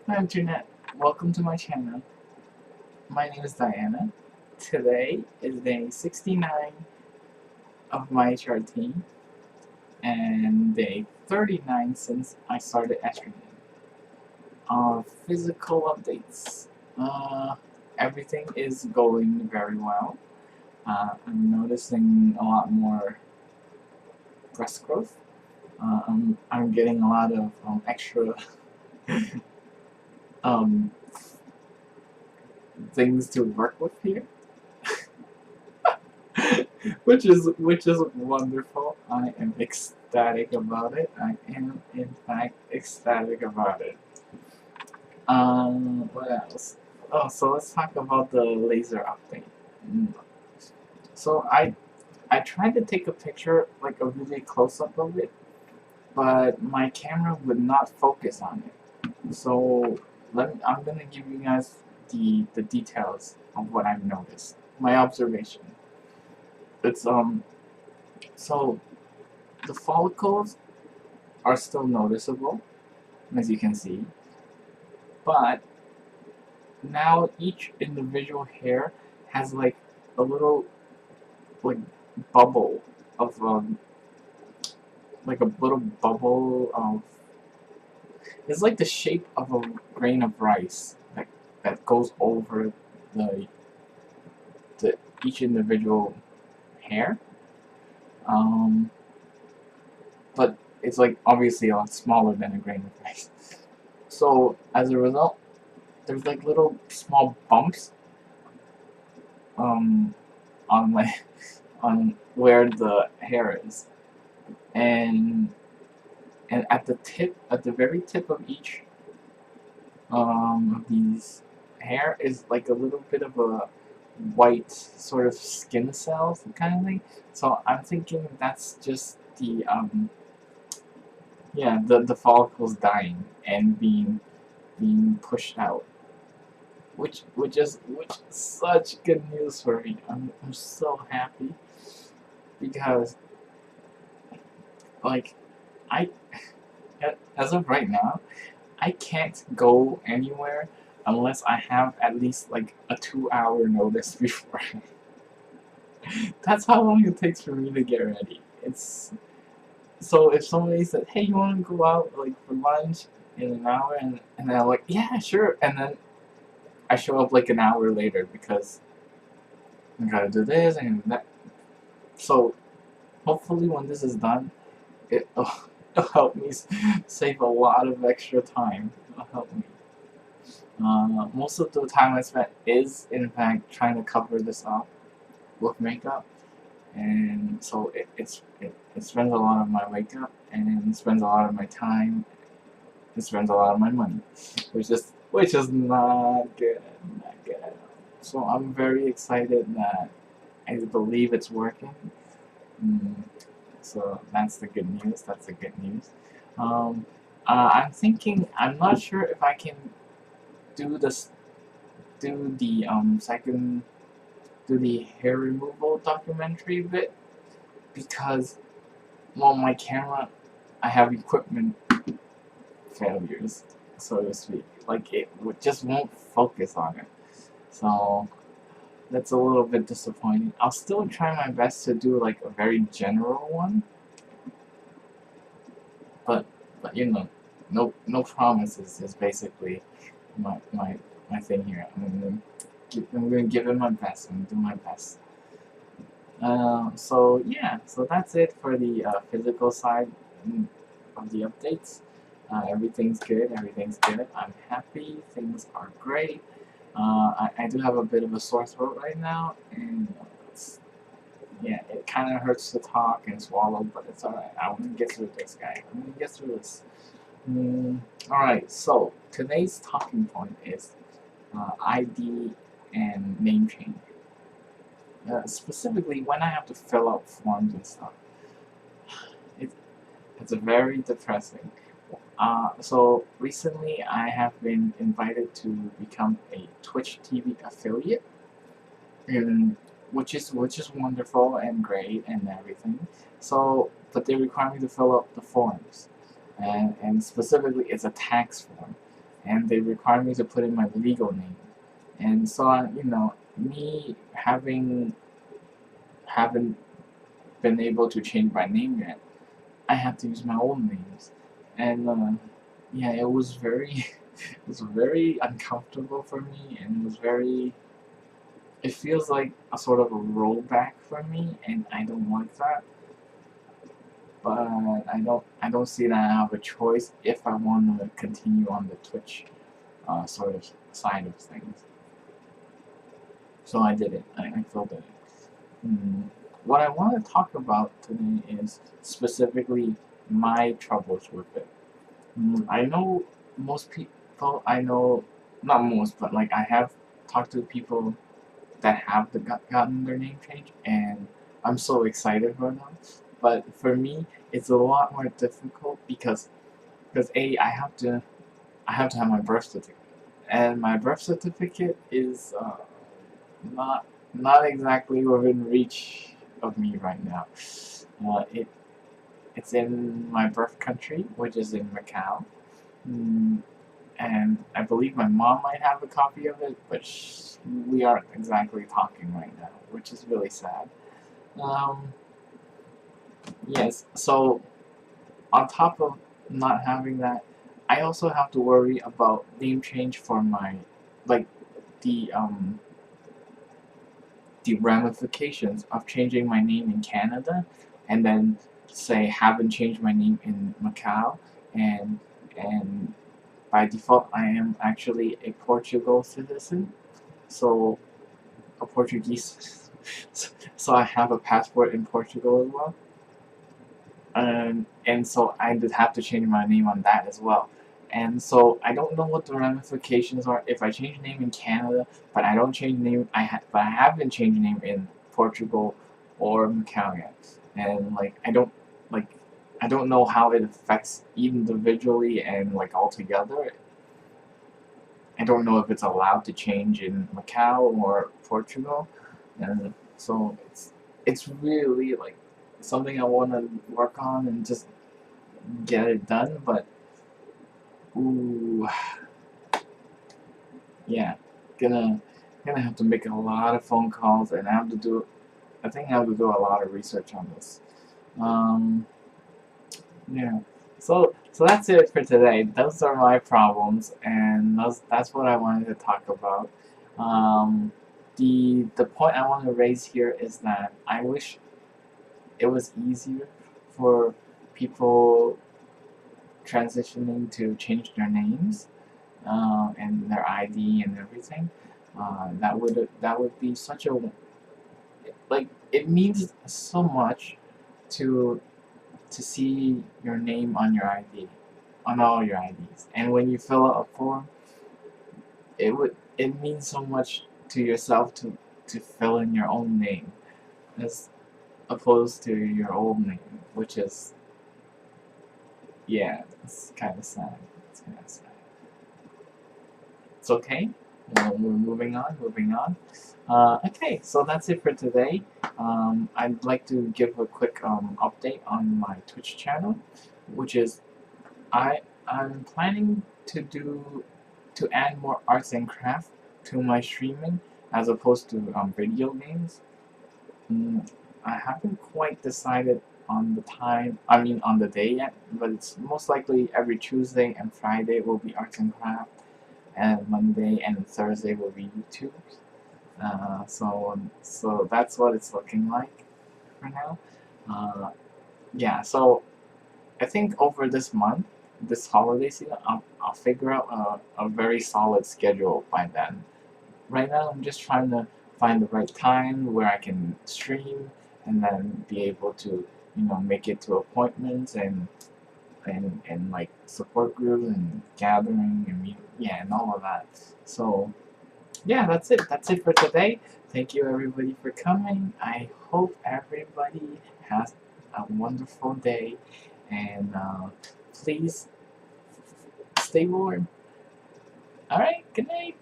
Hi Internet, welcome to my channel. My name is Diana. Today is day 69 of my HR team and day 39 since I started Estrogen. Physical updates. Uh, Everything is going very well. I'm noticing a lot more breast growth. I'm getting a lot of extra um, things to work with here. which is wonderful. I am ecstatic about it. I am in fact ecstatic about it. What else? Oh, so let's talk about the laser update. Mm. So I tried to take a picture, like a really close up of it, but my camera would not focus on it. So I'm gonna give you guys the details of what I've noticed. My observation. It's so the follicles are still noticeable, as you can see, but now each individual hair has like a little like bubble of like a little bubble of it's like the shape of a grain of rice that goes over the the each individual hair. Um, but it's like obviously a lot smaller than a grain of rice. So as a result, there's like little small bumps um on my on where the hair is, and at the tip, at the very tip of each of these hair is like a little bit of a white sort of skin cells kind of thing. So I'm thinking that's just the yeah, the follicles dying and being pushed out, which is such good news for me. I'm so happy because like I as of right now I can't go anywhere unless I have at least like a 2 hour notice before. That's how long it takes for me to get ready. It's so if somebody said, "Hey, you want to go out like for lunch in an hour?" and I'm like, "Yeah, sure," and then I show up like an hour later because I gotta do this and that. So hopefully when this is done, it'll, it'll help me save a lot of extra time. It'll help me. Most of the time I spent is, in fact, trying to cover this up with makeup, and so it spends a lot of my wake up, and it spends a lot of my time, it spends a lot of my money, which is not good, not good at all. So I'm very excited that I believe it's working. Mm, so that's the good news. That's the good news. Um, I'm thinking. I'm not sure if I can do this do the second do the hair removal documentary bit because well my camera I have equipment failures, so to speak. Like just won't focus on it. So that's a little bit disappointing. I'll still try my best to do like a very general one, but you know, no promises is basically my thing here. I'm gonna give it my best. I'm gonna do my best. So yeah, so that's it for the physical side of the updates. Everything's good. Everything's good. I'm happy. Things are great. I do have a bit of a sore throat right now, and yeah, it kind of hurts to talk and swallow, but it's alright. I'm gonna get through this, guy. I'm gonna get through this. Alright, so today's talking point is ID and name change. Specifically, when I have to fill out forms and stuff, it, it's very depressing. So recently, I have been invited to become a Twitch TV affiliate, and which is wonderful and great and everything. So, but they require me to fill out the forms, and specifically, it's a tax form, and they require me to put in my legal name. And so me haven't been able to change my name yet. I have to use my old names, and yeah, it was very it was very uncomfortable for me, and it was very. It feels like a sort of a rollback for me, and I don't like that. But I don't see that I have a choice if I want to continue on the Twitch sort of side of things. So I did it. I filled it. What I want to talk about today is specifically my troubles with it. I know most people. I know not most, but like I have talked to people that have gotten their name changed, and I'm so excited for them. But for me, it's a lot more difficult because I have to have my birth certificate, and my birth certificate is not not exactly within reach of me right now. It's in my birth country, which is in Macau. Mm, and I believe my mom might have a copy of it, but we aren't exactly talking right now, which is really sad. Um, yes, so on top of not having that, I also have to worry about name change for like the um the ramifications of changing my name in Canada, and then say haven't changed my name in Macau, and and by default I am actually a Portugal citizen, so a Portuguese. So I have a passport in Portugal as well, and so I did have to change my name on that as well. And so I don't know what the ramifications are if I change name in Canada, but I don't change name. But I haven't changed name in Portugal or Macau yet, and like I don't know how it affects individually and like altogether. I don't know if it's allowed to change in Macau or Portugal, and so it's really like something I want to work on and just get it done. But ooh, yeah, gonna gonna have to make a lot of phone calls, and I think I have to do a lot of research on this. Um, yeah. So that's it for today. Those are my problems, and that's what I wanted to talk about. Um, the point I want to raise here is that I wish it was easier for people transitioning to change their names and their ID and everything. That would be such a like it means so much to see your name on your ID, on all your IDs. And when you fill out a form, it means so much to yourself to fill in your own name as opposed to your old name, which is yeah, it's kind of sad. It's kind of sad. It's okay. We're moving on. Moving on. Okay, so that's it for today. I'd like to give a quick update on my Twitch channel, which is I I'm planning to add more arts and craft to my streaming as opposed to video games. Mm, I haven't quite decided on the time. I mean on the day yet, but it's most likely every Tuesday and Friday will be arts and craft, and Monday and Thursday will be YouTube. So that's what it's looking like for now. Uh, yeah, so I think over this month, this holiday season, I'll figure out a very solid schedule by then. Right now, I'm just trying to find the right time where I can stream and then be able to, make it to appointments and like support groups and gathering and meet, yeah, and all of that. So yeah, that's it. That's it for today. Thank you everybody for coming. I hope everybody has a wonderful day, and please stay warm. All right. Good night.